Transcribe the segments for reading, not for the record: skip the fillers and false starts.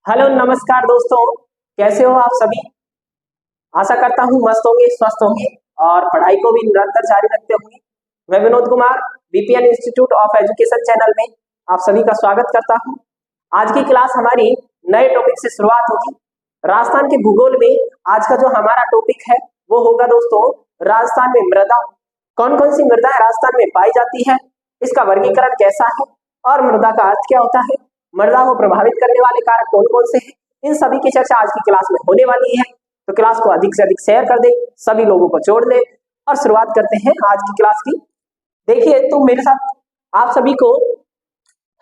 Hello नमस्कार दोस्तों। कैसे हो आप सभी। आशा करता हूँ मस्त होंगे, स्वस्थ होंगे और पढ़ाई को भी निरंतर जारी रखते होंगे। मैं Vinod Kumar BPN institute of education channel में आप सभी का स्वागत करता हूँ। आज की क्लास हमारी नए टॉपिक से शुरुआत होगी। राजस्थान के भूगोल में आज का जो हमारा टॉपिक है वो होगा दोस्तों राजस्थान में मृदा। कौन कौन सी मृदा राजस्थान में पाई जाती है, इसका वर्गीकरण कैसा है और मृदा का अर्थ क्या होता है, मृदा को प्रभावित करने वाले कारक कौन कौन से हैं, इन सभी की चर्चा आज की क्लास में होने वाली है। तो क्लास को अधिक से अधिक शेयर कर दें, सभी लोगों को जोड़ लें और शुरुआत करते हैं आज की क्लास की। देखिए तो मेरे साथ आप सभी को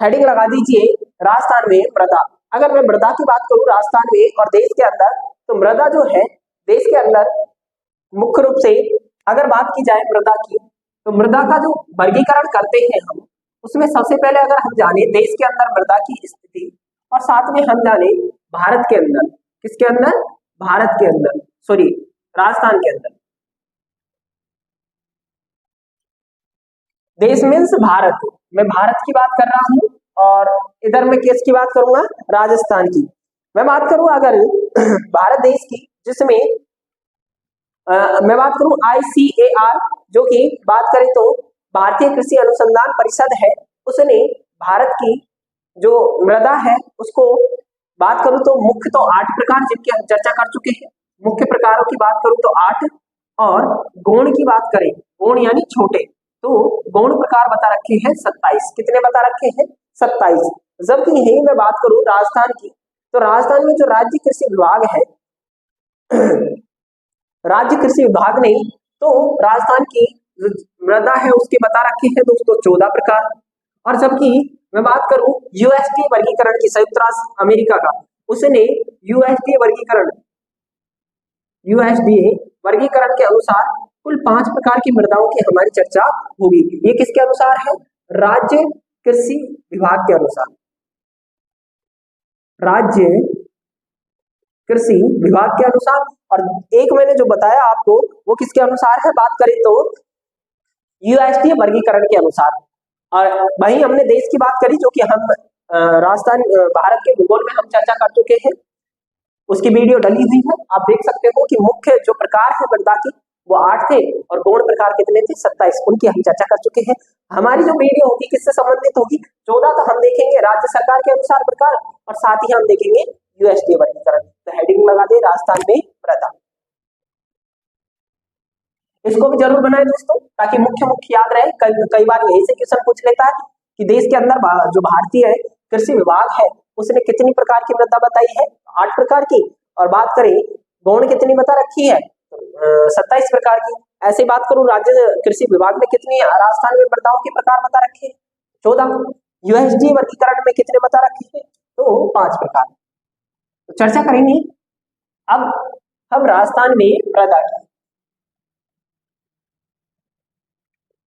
हेडिंग लगा दीजिए राजस्थान में मृदा। अगर मैं मृदा की बात करूं राजस्थान में और देश के अंदर, तो मृदा जो है देश के अंदर मुख्य रूप से अगर बात की जाए मृदा की, तो मृदा का जो वर्गीकरण करते हैं हम, उसमें सबसे पहले अगर हम जाने देश के अंदर मृदा की स्थिति और साथ में हम जाने भारत के अंदर, किसके अंदर, भारत के अंदर, सॉरी राजस्थान के अंदर। देश मीन्स भारत, मैं भारत की बात कर रहा हूं और इधर मैं किसकी बात करूंगा, राजस्थान की। मैं बात करूं अगर भारत देश की, जिसमें मैं बात करूं ICAR, जो कि बात करें तो भारतीय कृषि अनुसंधान परिषद है, उसने भारत की जो मृदा है उसको बात करूं तो मुख्य तो 8 प्रकार जिनकी हम चर्चा कर चुके हैं। मुख्य प्रकारों की बात करूं तो 8 और गौण की बात करें, गौण यानी छोटे, तो गौण प्रकार बता रखे हैं 27। कितने बता रखे हैं, 27। जबकि यही मैं बात करूं राजस्थान की, तो राजस्थान में जो राज्य कृषि विभाग है राज्य कृषि विभाग ने तो राजस्थान की मृदा है उसके बता रखे हैं दोस्तों 14 प्रकार। और जबकि मैं बात करूं यूएसडीए वर्गीकरण की, संयुक्त राष्ट्र अमेरिका का, उसने यूएसडीए वर्गीकरण के अनुसार कुल 5 प्रकार की मृदाओं की हमारी चर्चा होगी। ये किसके अनुसार है, राज्य कृषि विभाग के अनुसार, राज्य कृषि विभाग के अनुसार। और एक मैंने जो बताया आपको वो किसके अनुसार है, बात करें तो यूएसडीए वर्गीकरण के अनुसार। और वहीं हमने देश की बात करी जो कि हम राजस्थान भारत के भूगोल में हम चर्चा कर चुके हैं, उसकी वीडियो डली हुई है, आप देख सकते हो कि मुख्य जो प्रकार है मृदा की वो 8 थे और गौण प्रकार कितने थे, 27, उनकी हम चर्चा कर चुके हैं। हमारी जो वीडियो होगी किससे संबंधित होगी, 14 तो हम देखेंगे राज्य सरकार के अनुसार प्रकार और साथ ही हम देखेंगे यूएसडीए वर्गीकरण। तो हेडिंग लगा दे राजस्थान में मृदा, इसको भी जरूर बनाए दोस्तों ताकि मुख्य याद रहे। कई बार यही से क्वेश्चन पूछ लेता है कि देश के अंदर जो भारतीय कृषि विभाग है उसने कितनी प्रकार की मृदा बताई है, 8 प्रकार की, और बात करें गौण कितनी बता रखी है, 27 प्रकार की। ऐसे बात करूं राज्य कृषि विभाग में कितनी राजस्थान में मृदाओं के प्रकार बता रखे हैं, 14। यूएसडीए वर्गीकरण में कितने बता रखे हैं, तो 5 प्रकार। तो चर्चा करेंगे अब हम राजस्थान में मृदा की।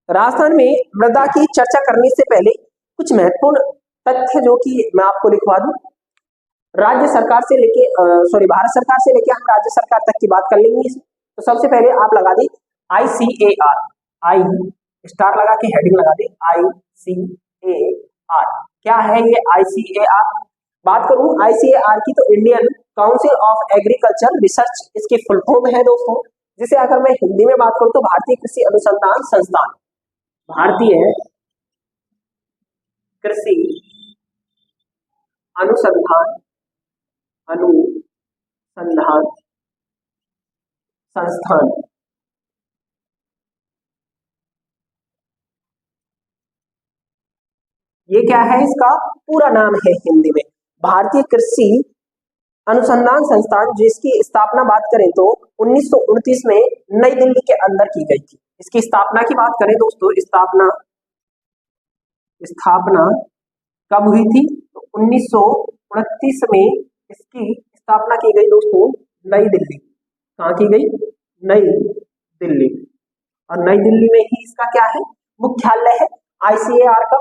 राजस्थान में मृदा की चर्चा करने से पहले कुछ महत्वपूर्ण तथ्य जो कि मैं आपको लिखवा दूं। राज्य सरकार से लेके भारत सरकार से लेके हम राज्य सरकार तक की बात कर लेंगे। तो सबसे पहले आप लगा दी ICAR, आई स्टार लगा के हेडिंग लगा दी ICAR। क्या है ये ICAR, बात करूं ICAR की तो Indian council of agriculture research इसकी फुल फॉर्म है दोस्तों, जिसे अगर मैं हिंदी में बात करूं तो भारतीय कृषि अनुसंधान संस्थान, भारतीय कृषि अनुसंधान संस्थान। ये क्या है, इसका पूरा नाम है हिंदी में भारतीय कृषि अनुसंधान संस्थान, जिसकी स्थापना बात करें तो 1929 में नई दिल्ली के अंदर की गई थी। इसकी स्थापना की बात करें दोस्तों, स्थापना कब हुई थी, तो 1929 में इसकी स्थापना की गई दोस्तों नई दिल्ली। कहाँ की गई, नई दिल्ली। और नई दिल्ली में ही इसका क्या है, मुख्यालय है ICAR का।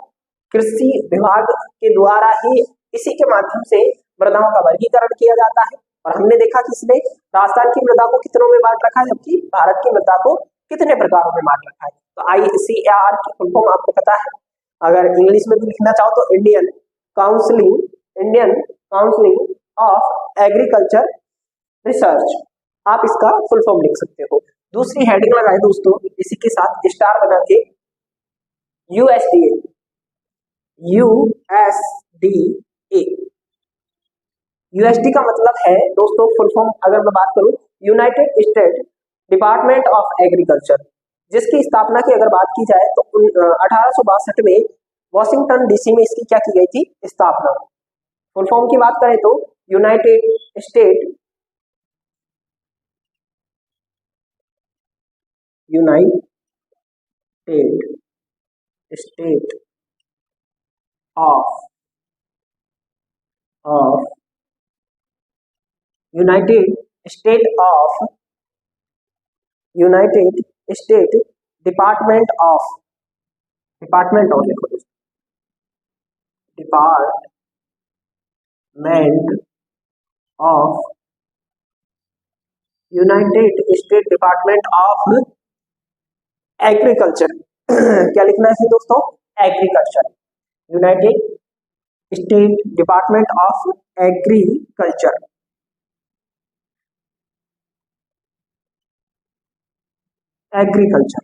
कृषि विभाग के द्वारा ही इसी के माध्यम से मृदाओं का वर्गीकरण किया जाता है। और हमने देखा कि इसने राजस्थान की मृदा को कितनों में बांट रखा है, जबकि भारत की मृदा को कितने प्रकारों में बांट रखा है। तो ICAR की फुल फॉर्म आपको पता है, अगर इंग्लिश में भी लिखना चाहो तो Indian council of agriculture research, आप इसका फुल फॉर्म लिख सकते हो। दूसरी हेडिंग लगाए दोस्तों इसी के साथ स्टार बना के, यूएसडीए, यूएसडीए। यूएसडी का मतलब है दोस्तों, फुल फॉर्म अगर मैं बात करूं, United state department of agriculture, जिसकी स्थापना की अगर बात की जाए तो 1862 में वॉशिंगटन डीसी में इसकी क्या की गई थी, स्थापना। फुल फॉर्म की बात करें तो United state state of United state department of, department और लिखो, department of United state department of agriculture. क्या लिखना है दोस्तों, agriculture, United state department of agriculture. Agriculture.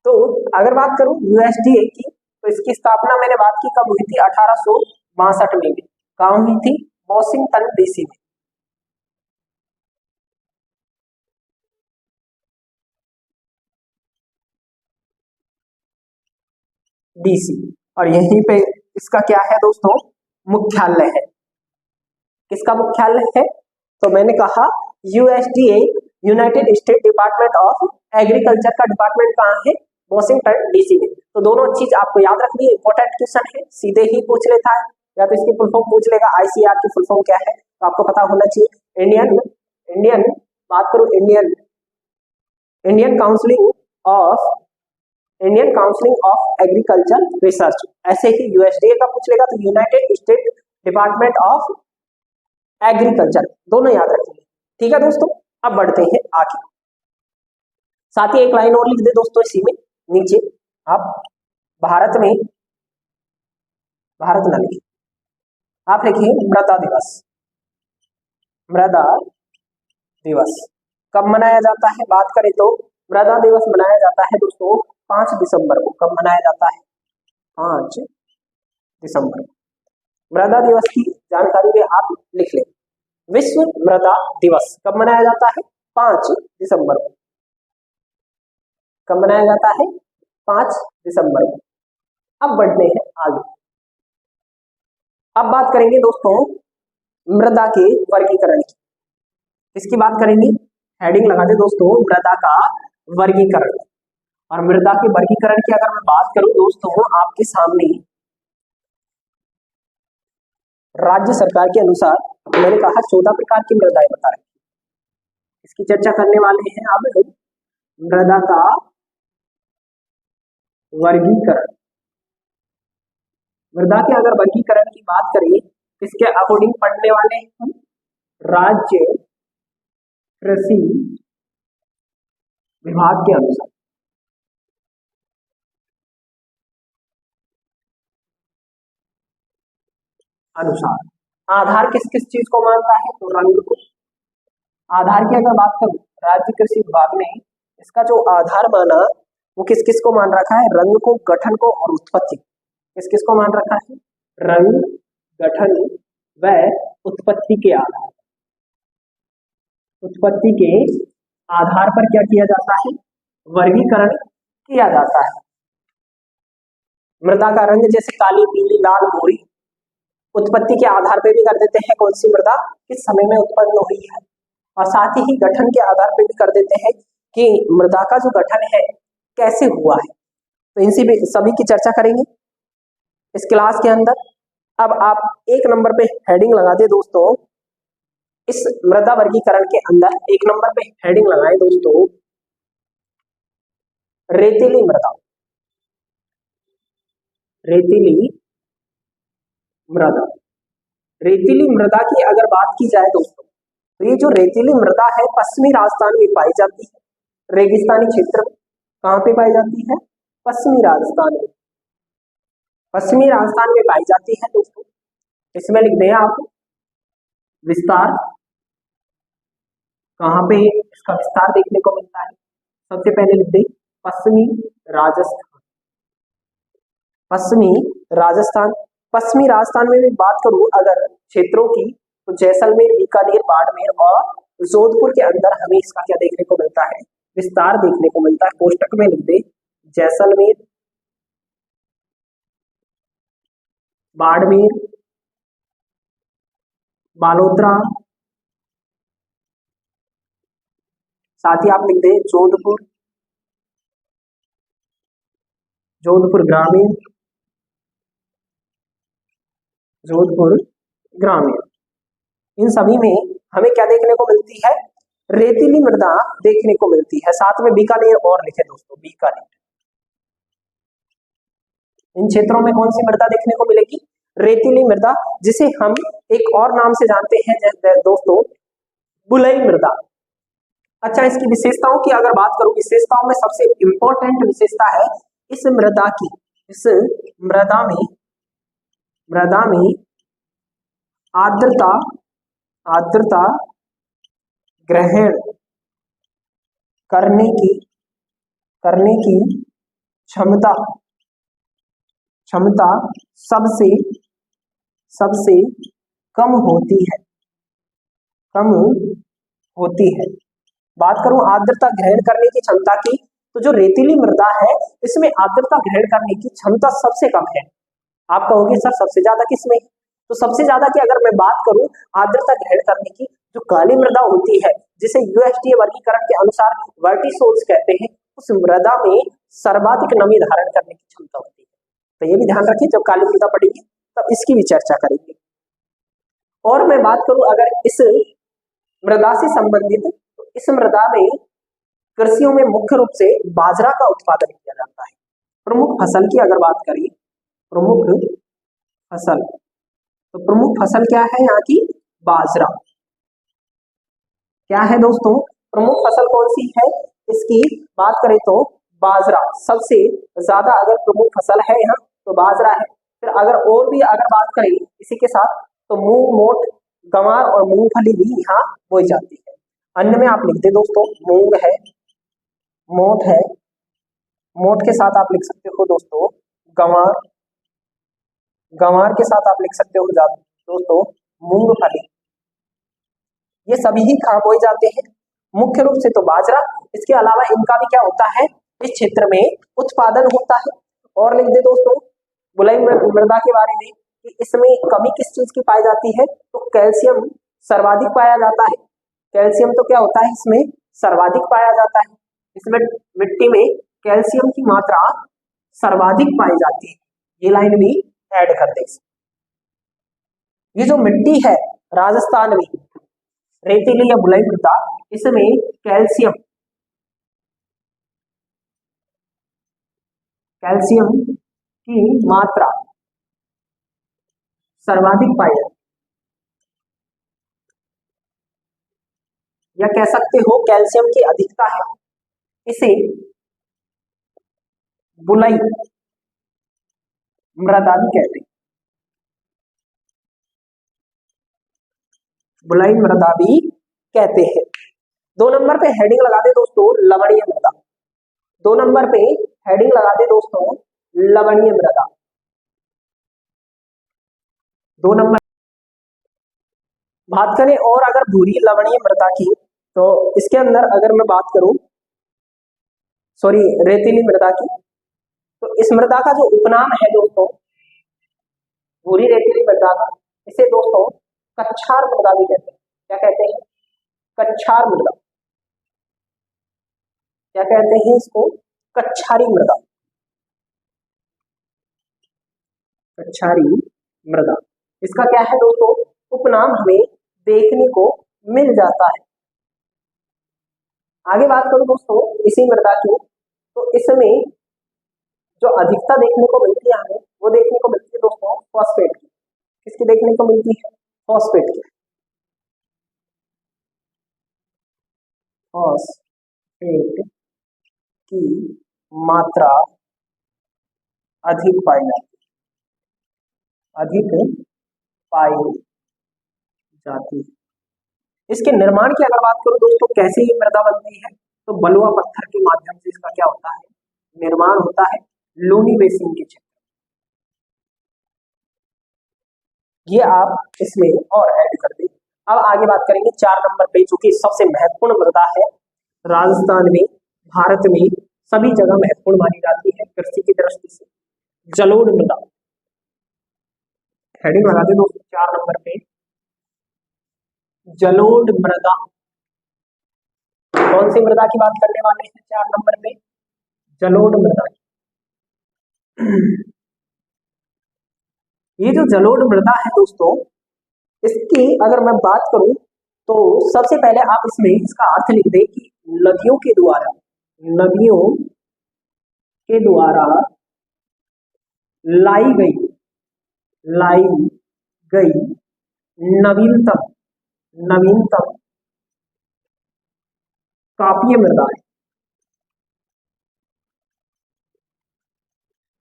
तो अगर बात करूं यूएसडीए की, तो इसकी स्थापना मैंने बात की कब हुई थी, 1862 में। कहाँ हुई थी, वॉशिंगटन डीसी में। डीसी, और यहीं पे इसका क्या है दोस्तों, मुख्यालय है। किसका मुख्यालय है, तो मैंने कहा USDA, United state department of agriculture का डिपार्टमेंट कहाँ है, वॉशिंगटन डीसी में। तो दोनों चीज आपको याद रखनी है, इंपॉर्टेंट क्वेश्चन है, सीधे ही पूछ लेता है, या तो इसकी फुल फॉर्म पूछ लेगा, आईसीआर की फुल फॉर्म क्या है, तो आपको पता होना चाहिए। इंडियन बात करूं, Indian counselling of agriculture research, ऐसे ही यूएसडीए का पूछ लेगा तो United state department of agriculture, दोनों याद रखेंगे। ठीक है दोस्तों, अब बढ़ते हैं आगे। साथ ही एक लाइन और लिख दे दोस्तों इसी में नीचे, आप भारत न लिखिए, आप लिखिए मृदा दिवस। मृदा दिवस कब मनाया जाता है, बात करें तो मृदा दिवस मनाया जाता है दोस्तों 5 दिसंबर को। कब मनाया जाता है, 5 दिसंबर। मृदा दिवस की जानकारी में आप लिख लें, विश्व मृदा दिवस कब मनाया जाता है, 5 दिसंबर को। कब मनाया जाता है, 5 दिसंबर को। अब बढ़ते हैं आगे। अब बात करेंगे दोस्तों मृदा के वर्गीकरण की। इसकी बात करेंगे, हेडिंग लगा दे दोस्तों, मृदा का वर्गीकरण। और मृदा के वर्गीकरण की अगर मैं बात करूं दोस्तों, आपके सामने राज्य सरकार के अनुसार मैंने कहा 14 प्रकार की मृदाएं बता रही, इसकी चर्चा करने वाले हैं अब मृदा का वर्गीकरण। मृदा के अगर वर्गीकरण की बात करें, इसके अकॉर्डिंग पढ़ने वाले हैं राज्य कृषि विभाग के अनुसार आधार किस किस चीज को मानता है, तो रंग को। आधार की अगर बात करूं, राज्य कृषि विभाग ने इसका जो आधार माना वो किस किस को मान रखा है, रंग को, गठन को और उत्पत्ति। किस किस को मान रखा है, रंग, गठन व उत्पत्ति के आधार, उत्पत्ति के आधार पर क्या किया जाता है, वर्गीकरण किया जाता है। मृदा का रंग जैसे काली, पीली, लाल, भूरी, उत्पत्ति के आधार पर भी कर देते हैं कौन सी मृदा किस समय में उत्पन्न हुई है, और साथ ही गठन के आधार पर भी कर देते हैं कि मृदा का जो गठन है कैसे हुआ है। तो इन सभी की चर्चा करेंगे इस क्लास के अंदर। अब आप एक नंबर पे हेडिंग लगा दे दोस्तों, इस मृदा वर्गीकरण के अंदर एक नंबर पे हेडिंग लगाएं दोस्तों, रेतीली मृदा। रेतीली मृदा, रेतीली मृदा की अगर बात की जाए दोस्तों, तो ये जो रेतीली मृदा है पश्चिमी राजस्थान में पाई जाती है, रेगिस्तानी क्षेत्र में। कहाँ पे पाई जाती है, पश्चिमी राजस्थान में, पश्चिमी राजस्थान में पाई जाती है दोस्तों। इसमें लिख दें आप विस्तार, कहाँ पे इसका विस्तार देखने को मिलता है? सबसे पहले लिख दे पश्चिमी राजस्थान। पश्चिमी राजस्थान, पश्चिमी राजस्थान में भी बात करूं अगर क्षेत्रों की, तो जैसलमेर, बीकानेर, बाड़मेर और जोधपुर के अंदर हमें इसका क्या देखने को मिलता है? विस्तार देखने को मिलता है। कोष्टक में लिख दे जैसलमेर, बाड़मेर, बालोतरा, साथ ही आप लिख दे जोधपुर, जोधपुर ग्रामीण, जोधपुर ग्रामीण। इन सभी में हमें क्या देखने को मिलती है? रेतीली मृदा देखने को मिलती है। साथ में बीकानेर और लिखे दोस्तों, बीकानेर। इन क्षेत्रों में कौन सी मृदा देखने को मिलेगी? रेतीली मृदा, जिसे हम एक और नाम से जानते हैं दोस्तों, बुलई मृदा। अच्छा, इसकी विशेषताओं की अगर बात करूं, विशेषताओं में सबसे इंपॉर्टेंट विशेषता है इस मृदा की, इस मृदा में आर्द्रता ग्रहण करने की क्षमता सबसे कम होती है। बात करूं आर्द्रता ग्रहण करने की क्षमता की, तो जो रेतीली मृदा है इसमें आर्द्रता ग्रहण करने की क्षमता सबसे कम है। आप कहोगे सर सबसे ज्यादा किसमें? तो सबसे ज्यादा की अगर मैं बात करूं आर्द्रता ग्रहण करने की, जो काली मृदा होती है, जिसे यूएसडीए वर्गीकरण के अनुसार वर्टिसोल्स कहते हैं, उस मृदा में सर्वाधिक नमी धारण करने की क्षमता होती है। तो ये भी ध्यान रखिए, जब काली मृदा पढ़ेंगे तब इसकी भी चर्चा करेंगे। और मैं बात करूं अगर इस मृदा से संबंधित, तो इस मृदा में कृषियों में मुख्य रूप से बाजरा का उत्पादन किया जाता है। प्रमुख फसल की अगर बात करें, प्रमुख फसल, तो प्रमुख फसल क्या है यहाँ की? बाजरा। क्या है दोस्तों? प्रमुख फसल कौन सी है? इसकी बात करें तो बाजरा सबसे ज्यादा अगर प्रमुख फसल है यहाँ, तो बाजरा है। फिर अगर और भी अगर बात करें इसी के साथ, तो मूंग, मोठ, गंवार और मूंगफली भी यहाँ बोई जाती है। अन्य में आप लिख दे दोस्तों मूंग है, मोठ है, मोठ के साथ आप लिख सकते हो दोस्तों गंवार, गंवार के साथ आप लिख सकते हो दोस्तों मूंगफली। ये सभी ही कहाँ बोए जाते हैं? मुख्य रूप से तो बाजरा, इसके अलावा इनका भी क्या होता है? इस क्षेत्र में उत्पादन होता है। और लिख दे दोस्तों बुलई मृदा के बारे में कि इसमें कमी किस चीज की पाई जाती है? तो कैल्शियम सर्वाधिक पाया जाता है। कैल्शियम तो क्या होता है? इसमें सर्वाधिक पाया जाता है। इसमें मिट्टी में कैल्शियम की मात्रा सर्वाधिक पाई जाती है। ये लाइन भी ऐड कर दे। ये जो मिट्टी है राजस्थान में रेतीली या बुलई मृदा, इसमें कैल्शियम की मात्रा सर्वाधिक पाई जाती है, या कह सकते हो कैल्शियम की अधिकता है। इसे बुलई मृदा भी कहते हैं, बुलई मृदा भी कहते हैं। 2 नंबर पे हेडिंग लगा दे दोस्तों लवणीय मृदा। 2 नंबर पे हेडिंग लगा दे दोस्तों लवणीय मृदा। 2 नंबर बात करें और अगर भूरी लवणीय मृदा की, तो इसके अंदर अगर मैं बात करूं सॉरी रेतीली मृदा की, तो इस मृदा का जो उपनाम है दोस्तों भूरी रेतीली मृदा का, इसे दोस्तों कच्छार मृदा भी कहते हैं। क्या कहते हैं? कच्छार मृदा। क्या कहते हैं इसको? कच्छारी मृदा, कच्छारी मृदा। इसका क्या है दोस्तों? उपनाम हमें देखने को मिल जाता है। आगे बात करूं दोस्तों इसी मृदा की, तो इसमें जो अधिकता देखने को मिलती है हमें, वो देखने को मिलती है दोस्तों फॉस्फेट की। किसकी देखने को मिलती है? फॉस्फेट की। फॉस्फेट की मात्रा अधिक पाई जाती है, अधिक पाई जाती है। इसके निर्माण की अगर बात करूं दोस्तों, कैसे ये मृदा बनती है, तो बलुआ पत्थर के माध्यम से इसका क्या होता है, निर्माण होता है लूनी बेसिन के क्षेत्र। ये आप इसमें और ऐड कर दें। अब आगे बात करेंगे 4 नंबर पे, जो कि सबसे महत्वपूर्ण मृदा है राजस्थान में, भारत में सभी जगह महत्वपूर्ण मानी जाती है कृषि की दृष्टि से, जलोढ़ मृदा। हेडिंग लगा दे दोस्तों 4 नंबर पे, जलोढ़ मृदा। कौन सी मृदा की बात करने वाले हैं 4 नंबर पे, जलोढ़ मृदा। ये जो जलोढ़ मृदा है दोस्तों, इसकी अगर मैं बात करूं तो सबसे पहले आप इसमें इसका अर्थ लिख दें कि नदियों के द्वारा, नदियों के द्वारा लाई गई, लाई गई नवीनतम, नवीनतम काव्य मृदा है,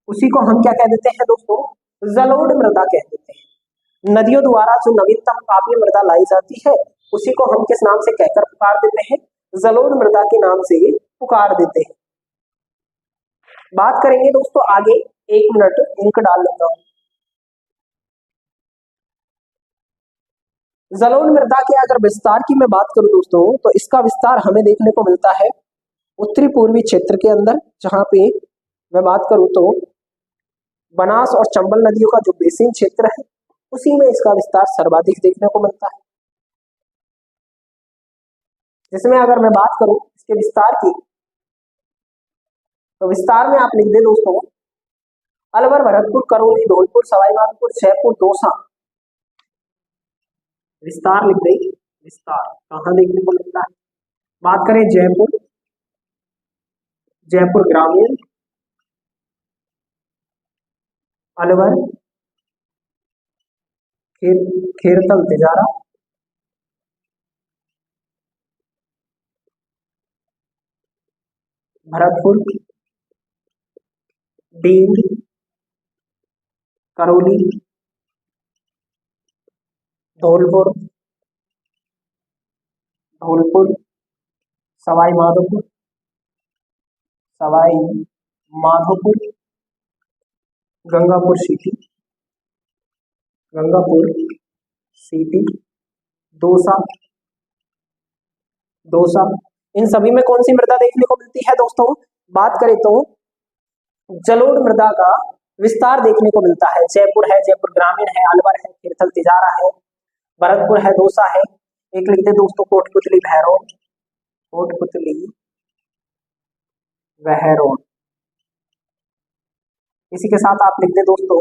उसी को हम क्या कह देते हैं दोस्तों, जलोढ़ मृदा कह देते हैं। नदियों द्वारा जो नवीनतम काव्य मृदा लाई जाती है, उसी को हम किस नाम से कहकर पुकार देते हैं, जलोढ़ मृदा के नाम से पुकार देते हैं। बात करेंगे दोस्तों आगे, 1 मिनट इंक डाल लेता हूं। जलोढ़ मृदा के अगर विस्तार की मैं बात करूं दोस्तों, तो इसका विस्तार हमें देखने को मिलता है उत्तरी पूर्वी क्षेत्र के अंदर, जहां पे मैं बात करूं तो बनास और चंबल नदियों का जो बेसिन क्षेत्र है, उसी में इसका विस्तार सर्वाधिक देखने को मिलता है। जिसमें अगर मैं बात करूं इसके विस्तार की, तो विस्तार में आप लिख दे दोस्तों अलवर, भरतपुर, करौली, धौलपुर, सवाईमाधोपुर, जयपुर, दौसा। विस्तार लिख दे, विस्तार कहां देखने को मिलता है। बात करें जयपुर, जयपुर ग्रामीण, अलवर, खेरतल तिजारा, भरतपुर, डींग, करौली, धौलपुर, धौलपुर, सवाई माधोपुर, सवाई माधोपुर, गंगापुर सिटी, गंगापुर सिटी, दौसा, दौसा। इन सभी में कौन सी मृदा देखने को मिलती है दोस्तों, बात करें तो जलोढ़ मृदा का विस्तार देखने को मिलता है। जयपुर है, जयपुर ग्रामीण है, अलवर है, खेरथल तिजारा है, भरतपुर है, दौसा है। एक लिख दे दोस्तों कोटपुतली भैरों, कोटपुतली बहरोन। इसी के साथ आप लिख दे दोस्तों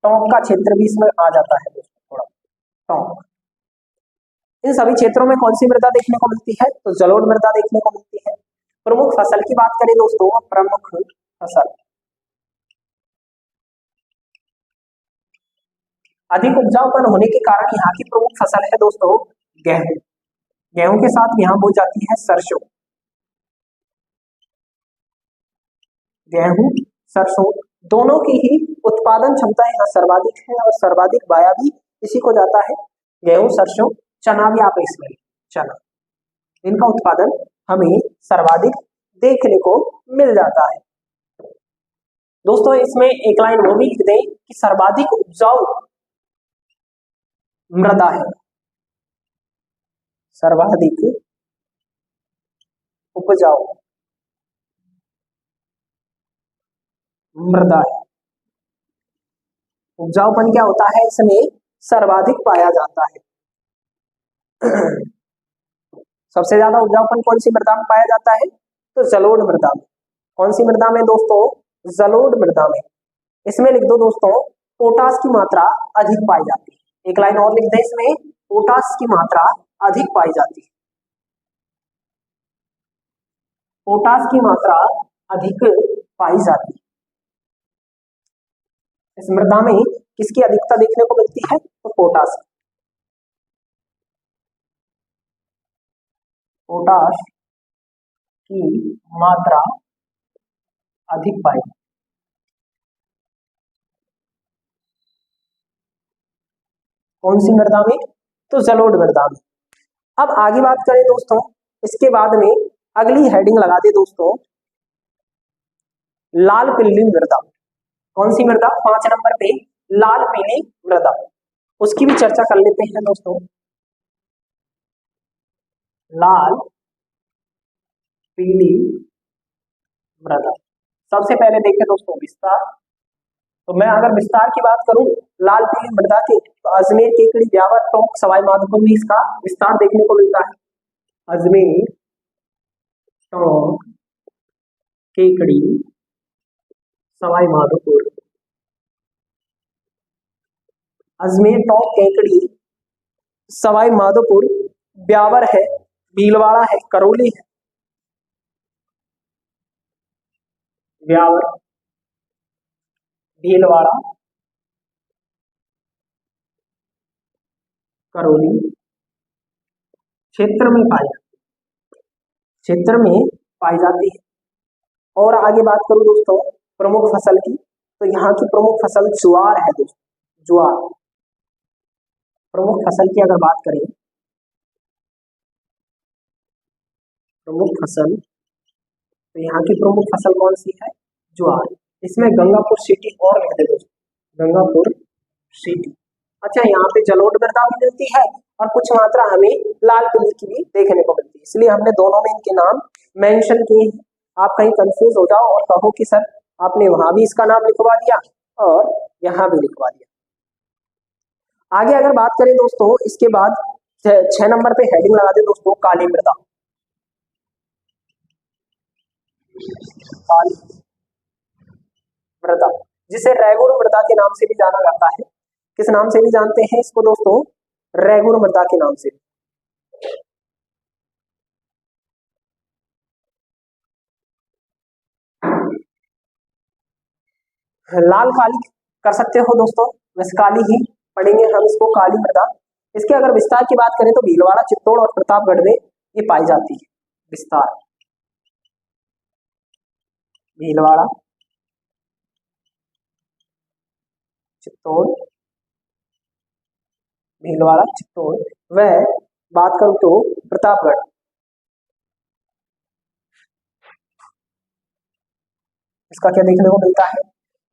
टोंक का क्षेत्र भी इसमें आ जाता है दोस्तों, थोड़ा टोंक। इन सभी क्षेत्रों में कौन सी मृदा देखने को मिलती है, तो जलोढ़ मृदा देखने को मिलती है। प्रमुख फसल की बात करें दोस्तों, प्रमुख फसल, अधिक उपजाऊपन होने के कारण यहाँ की प्रमुख फसल है दोस्तों गेहूं। गेहूं के साथ यहाँ बोई जाती है सरसों, गेहूं सरसों दोनों की ही उत्पादन क्षमता यहाँ सर्वाधिक है, और सर्वाधिक बाया भी इसी को जाता है। गेहूं, सरसों, चना भी आप इसमें, चना, इनका उत्पादन हमें सर्वाधिक देखने को मिल जाता है दोस्तों। इसमें एक लाइन वो भी लिख दें कि सर्वाधिक उपजाऊ मृदा है, सर्वाधिक उपजाऊ मृदा है। उपजाऊपन क्या होता है, इसमें सर्वाधिक पाया जाता है। सबसे ज्यादा उपजाऊपन कौन सी मृदा में पाया जाता है, तो जलोढ़ मृदा में। कौन सी मृदा में दोस्तों, जलोढ़ मृदा में। इसमें लिख दो दोस्तों पोटास की मात्रा अधिक पाई जाती है। एक लाइन और लिख दे इसमें, पोटास की मात्रा अधिक पाई जाती है, पोटास की मात्रा अधिक पाई जाती है। इस मृदा में किसकी अधिकता देखने को मिलती है, तो पोटास, पोटास की मात्रा अधिक पाई। कौन सी मृदा में? तो जलोढ़ मृदा में। अब आगे बात करें दोस्तों, इसके बाद में अगली हेडिंग लगा दे दोस्तों, लाल पीली मृदा। कौन सी मृदा? 5 नंबर पे लाल पीली मृदा, उसकी भी चर्चा कर लेते हैं दोस्तों। लाल पीली मृदा, सबसे पहले देखें दोस्तों विस्तार। तो मैं अगर विस्तार की बात करूं लाल पीली मृदा के, तो अजमेर, केकड़ी, ब्यावर, टोंक, सवाई माधोपुर में इसका विस्तार देखने को मिलता है। अजमेर, टोंक, केकड़ी, सवाई माधोपुर, अजमेर, टोंक, केकड़ी, सवाई माधोपुर, ब्यावर है, भीलवाड़ा है, करौली है, ब्यावर, भीलवाड़ा, करौली क्षेत्र में पाई जाती है, क्षेत्र में पाई जाती है। और आगे बात करूं दोस्तों प्रमुख फसल की, तो यहाँ की प्रमुख फसल ज्वार है दोस्तों, ज्वार प्रमुख फसल की अगर बात करें, प्रमुख फसल, तो यहाँ की प्रमुख फसल कौन सी है? ज्वार। इसमें गंगापुर सिटी और लिख दे दोस्तों, गंगापुर सिटी। अच्छा, यहाँ पे जलोढ़ मृदा भी मिलती है और कुछ मात्रा हमें लाल पीली की भी देखने को मिलती है, इसलिए हमने दोनों में इनके नाम मेंशन किए हैं। आप कहीं कंफ्यूज हो जाओ और कहो कि सर आपने वहां भी इसका नाम लिखवा दिया और यहाँ भी लिखवा दिया। आगे अगर बात करें दोस्तों, इसके बाद 6 नंबर पे हेडिंग लगा दे दोस्तों, काली मृदा। काली मृदा, जिसे रेगुड़ मृदा के नाम से भी जाना जाता है। किस नाम से भी जानते हैं इसको दोस्तों? रेगुड़ मृदा के नाम से। लाल काली कर सकते हो दोस्तों, वैसे काली ही पढ़ेंगे हम इसको, काली मृदा। इसके अगर विस्तार की बात करें तो भीलवाड़ा, चित्तौड़ और प्रतापगढ़ में ये पाई जाती है। विस्तार भीलवाड़ा, चित्तौड़, भीलवाड़ा, चित्तौड़, वह बात करूं तो प्रतापगढ़। इसका क्या देखने को मिलता है?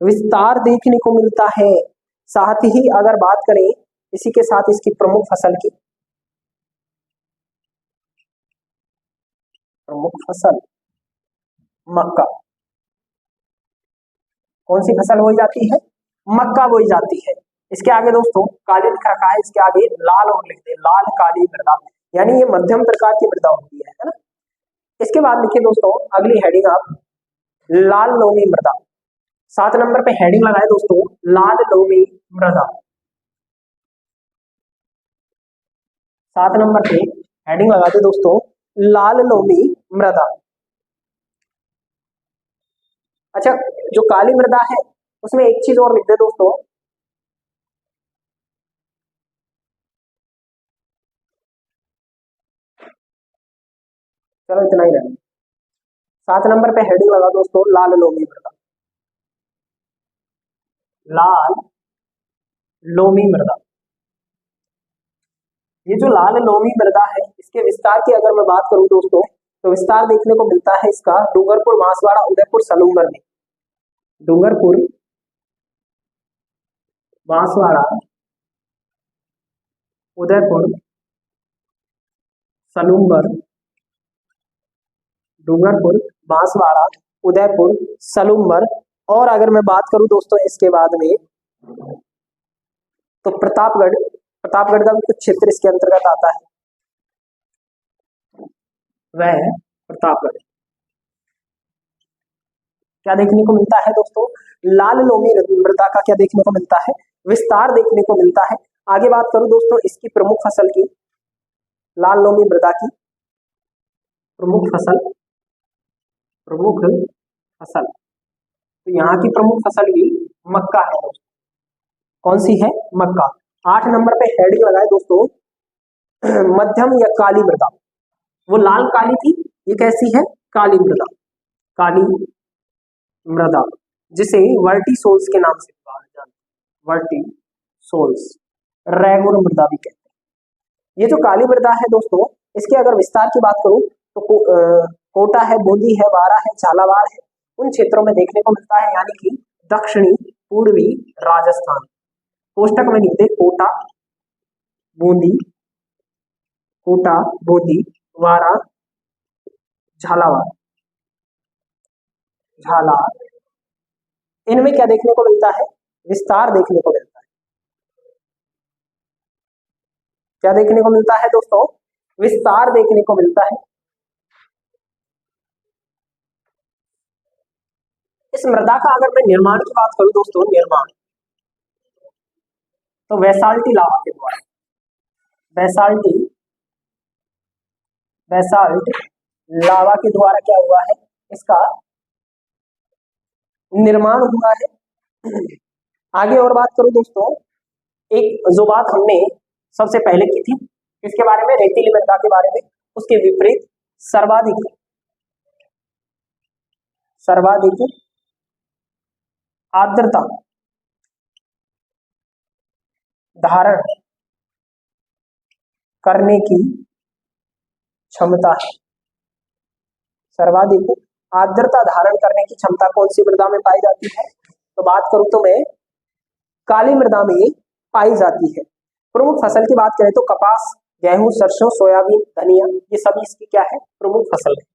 विस्तार देखने को मिलता है। साथ ही अगर बात करें इसी के साथ इसकी प्रमुख फसल की, प्रमुख फसल मक्का। कौन सी फसल बोई जाती है? मक्का बोई जाती है। इसके आगे दोस्तों काली लिख रखा है, इसके आगे लाल और लिखते हैं, लाल काली मृदा, यानी ये मध्यम प्रकार की मृदा होती है ना। इसके बाद लिखिए दोस्तों अगली हेडिंग आप, लाल लोमी मृदा। 7 नंबर पे हेडिंग लगाए दोस्तों, लाल लोमी मृदा। 7 नंबर पे हेडिंग लगाते दोस्तों, लाल लोमी मृदा। अच्छा, जो काली मृदा है उसमें एक चीज और लिख दे दोस्तों, चलो इतना ही रहना। 7 नंबर पे हेडिंग लगा दोस्तों, लाल लोमी मृदा, लाल लोमी मृदा। ये जो लाल लोमी मृदा है, इसके विस्तार की अगर मैं बात करूं दोस्तों, तो विस्तार देखने को मिलता है इसका डूंगरपुर, बांसवाड़ा, उदयपुर, सलूंगर में। डूंगरपुर, बांसवाड़ा, उदयपुर, सलूंगर, डूंगरपुर, बांसवाड़ा, उदयपुर, सलूंबर। और अगर मैं बात करूं दोस्तों इसके बाद में, तो प्रतापगढ़, प्रतापगढ़ का भी कुछ क्षेत्र इसके अंतर्गत आता है, वह प्रतापगढ़। क्या देखने को मिलता है दोस्तों? लाल लोमी मृदा का क्या देखने को मिलता है? विस्तार देखने को मिलता है। आगे बात करूं दोस्तों इसकी प्रमुख फसल की, लाल लोमी मृदा की प्रमुख फसल, प्रमुख फसल, तो यहाँ की प्रमुख फसल भी मक्का है दोस्तों। कौन सी है? मक्का। 8 नंबर पे हेडिंग लगाए दोस्तों, मध्यम या काली मृदा। वो लाल काली थी, ये कैसी है? काली मृदा, काली मृदा, जिसे वर्टी सोल्स के नाम से कहा जाता है, वर्टी सोल्स। रेगुर मृदा भी कहते हैं। ये जो काली मृदा है दोस्तों, इसके अगर विस्तार की बात करूं तो कोटा है, बूंदी है, वारा है, झालावाड़ है, उन क्षेत्रों में देखने को मिलता है, यानी कि दक्षिणी पूर्वी राजस्थान। कोष्टक में लिखते कोटा बूंदी, कोटा बूंदी, वारा, झालावाड़, झालावाड़, इनमें क्या देखने को मिलता है? विस्तार देखने को मिलता है। क्या देखने को मिलता है दोस्तों? विस्तार देखने को मिलता है। इस मृदा का अगर मैं निर्माण की बात करूं दोस्तों, निर्माण तो बैसाल्टी लावा के द्वारा, बैसाल्ट लावा के द्वारा क्या हुआ है? इसका निर्माण हुआ है। आगे और बात करूं दोस्तों, एक जो बात हमने सबसे पहले की थी, इसके बारे में, रेतीली मृदा के बारे में, उसके विपरीत सर्वाधिक आर्द्रता धारण करने की क्षमता है। सर्वाधिक आर्द्रता धारण करने की क्षमता कौन सी मृदा में पाई जाती है? तो बात करूं तो मैं काली मृदा में पाई जाती है। प्रमुख फसल की बात करें तो कपास, गेहूं, सरसों, सोयाबीन, धनिया, ये सभी इसकी क्या है? प्रमुख फसल है।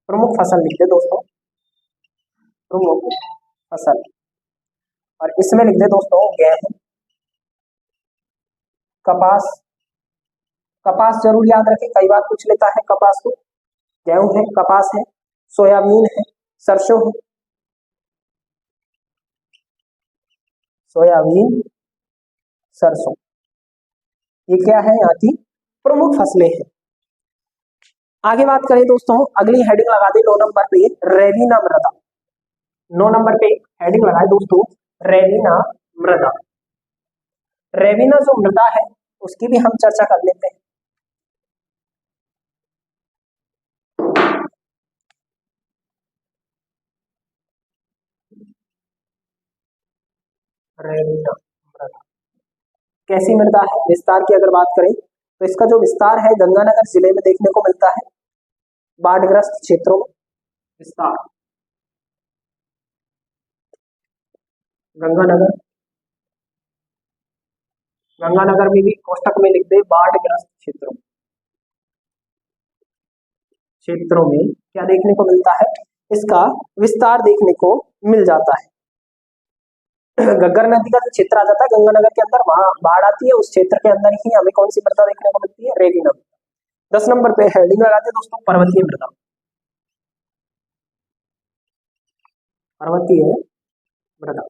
प्रमुख फसल लिख दे दोस्तों, प्रमुख फसल, और इसमें लिख दे दोस्तों गेहूं, कपास, कपास जरूर याद रखें, कई बार पूछ लेता है कपास को। गेहूं है, कपास है, सोयाबीन है, सरसों है, सोयाबीन, सरसों, ये क्या है? यहाँ की प्रमुख फसलें हैं। आगे बात करें दोस्तों, अगली हेडिंग लगा दे 9 नंबर पे, रेविना मृदा। 9 नंबर पे हेडिंग लगाए दोस्तों, रेविना मृदा। रेविना जो मृदा है उसकी भी हम चर्चा कर लेते हैं। रेविना मृदा कैसी मृदा है? विस्तार की अगर बात करें तो इसका जो विस्तार है गंगानगर जिले में देखने को मिलता है, बाढ़ग्रस्त क्षेत्रों में विस्तार। गंगानगर, गंगानगर में भी कोष्टक में लिख दे बाढ़ग्रस्त क्षेत्रों में क्या देखने को मिलता है? इसका विस्तार देखने को मिल जाता है। घग्गर नदी का जो क्षेत्र आ जाता है गंगानगर के अंदर, वहां बाढ़ आती है, उस क्षेत्र के अंदर ही हमें कौन सी मृदा देखने को मिलती है? रेगिना। 10 नंबर पे हेडिंग लगाते हैं दोस्तों, पर्वतीय मृदा। पर्वतीय मृदा,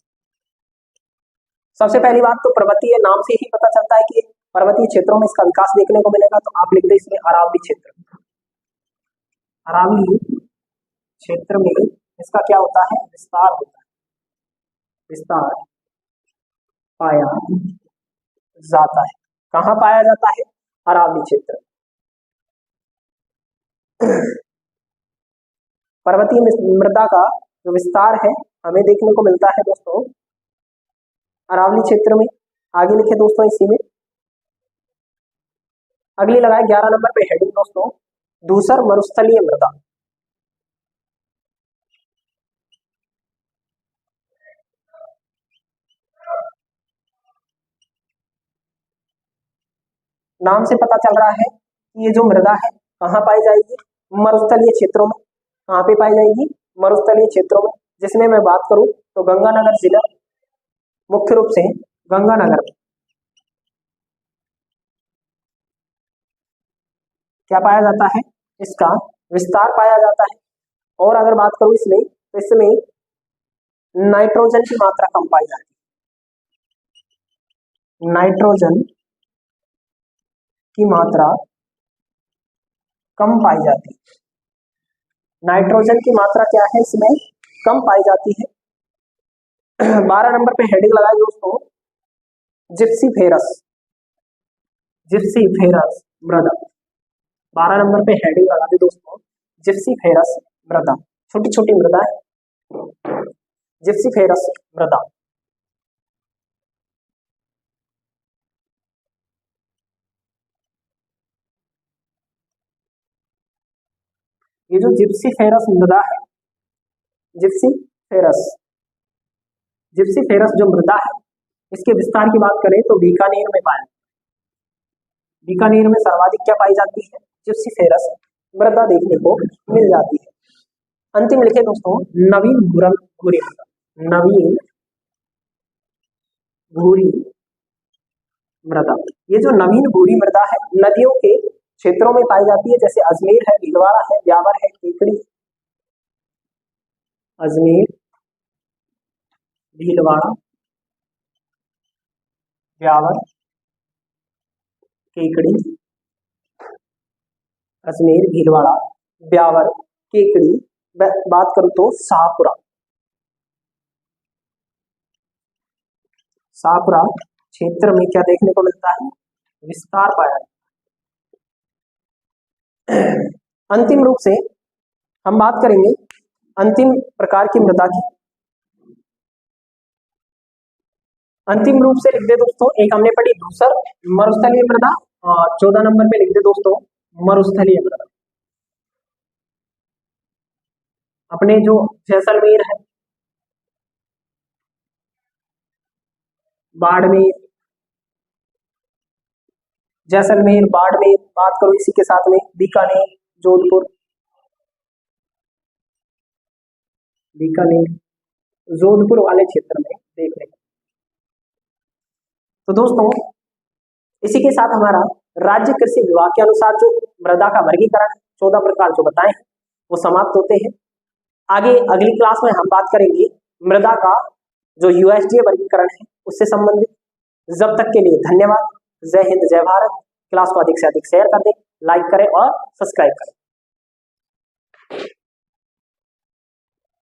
सबसे पहली बात तो पर्वतीय नाम से ही पता चलता है कि पर्वतीय क्षेत्रों में इसका विकास देखने को मिलेगा, तो आप लिख दे इसमें अरावली क्षेत्र। अरावली क्षेत्र में इसका क्या होता है? विस्तार होता है, विस्तार पाया जाता है। कहाँ पाया जाता है? अरावली क्षेत्र। पर्वतीय मृदा का जो विस्तार है हमें देखने को मिलता है दोस्तों अरावली क्षेत्र में। आगे लिखे दोस्तों इसी में, अगली लगाए 11 नंबर पे हेडिंग दोस्तों, धूसर मरुस्थलीय मृदा। नाम से पता चल रहा है कि ये जो मृदा है कहाँ पाई जाएगी? मरुस्थलीय क्षेत्रों में। कहाँ पे पाई जाएगी? मरुस्थलीय क्षेत्रों में। जिसमें मैं बात करूं तो गंगानगर जिला, मुख्य रूप से गंगानगर में क्या पाया जाता है? इसका विस्तार पाया जाता है। और अगर बात करूं इसमें तो इसमें नाइट्रोजन की मात्रा कम पाई जाती है। नाइट्रोजन की मात्रा कम पाई जाती है। नाइट्रोजन की मात्रा क्या है? इसमें कम पाई जाती है। 12 नंबर पे हेडिंग लगाए दोस्तों, जिप्सीफेरस, जिप्सीफेरस मृदा। 12 नंबर पे हेडिंग लगा दे दोस्तों, जिप्सीफेरस मृदा। छोटी छोटी मृदा है, जिप्सीफेरस मृदा। ये जो जिप्सीफेरस मृदा है, जिप्सीफेरस जो मृदा है, इसके विस्तार की बात करें तो बीकानेर में पाया, बीकानेर में सर्वाधिक क्या पाई जाती है, जिप्सीफेरस मृदा देखने को मिल जाती है। अंतिम लिखे दोस्तों नवीन भूरी मृदा, नवीन भूरी मृदा। ये जो नवीन भूरी मृदा है नदियों के क्षेत्रों में पाई जाती है, जैसे अजमेर है, भीलवाड़ा है, ब्यावर है, केकड़ी, अजमेर, भीलवाड़ा, ब्यावर, केकड़ी, अजमेर, भीलवाड़ा, ब्यावर, केकड़ी। बात करूं तो शाहपुरा, शाहपुरा क्षेत्र में क्या देखने को मिलता है, विस्तार पाया। अंतिम रूप से हम बात करेंगे अंतिम प्रकार की मृदा की। अंतिम रूप से लिख दे दोस्तों, एक हमने पढ़ी धूसर मरुस्थलीय मृदा, और 14 नंबर पे लिख दे दोस्तों मरुस्थलीय मृदा। अपने जो जैसलमेर है, बाड़मेर, जैसलमेर, बाड़मेर, बात करो इसी के साथ में बीकानेर, जोधपुर, बीकानेर, जोधपुर वाले क्षेत्र में देखने को। तो दोस्तों इसी के साथ हमारा राज्य कृषि विभाग के अनुसार जो मृदा का वर्गीकरण 14 प्रकार जो बताए हैं वो समाप्त होते हैं। आगे अगली क्लास में हम बात करेंगे मृदा का जो यूएसडीए वर्गीकरण है उससे संबंधित। जब तक के लिए धन्यवाद। जय हिंद, जय भारत। क्लास को अधिक से अधिक शेयर कर दें, लाइक करें और सब्सक्राइब करें।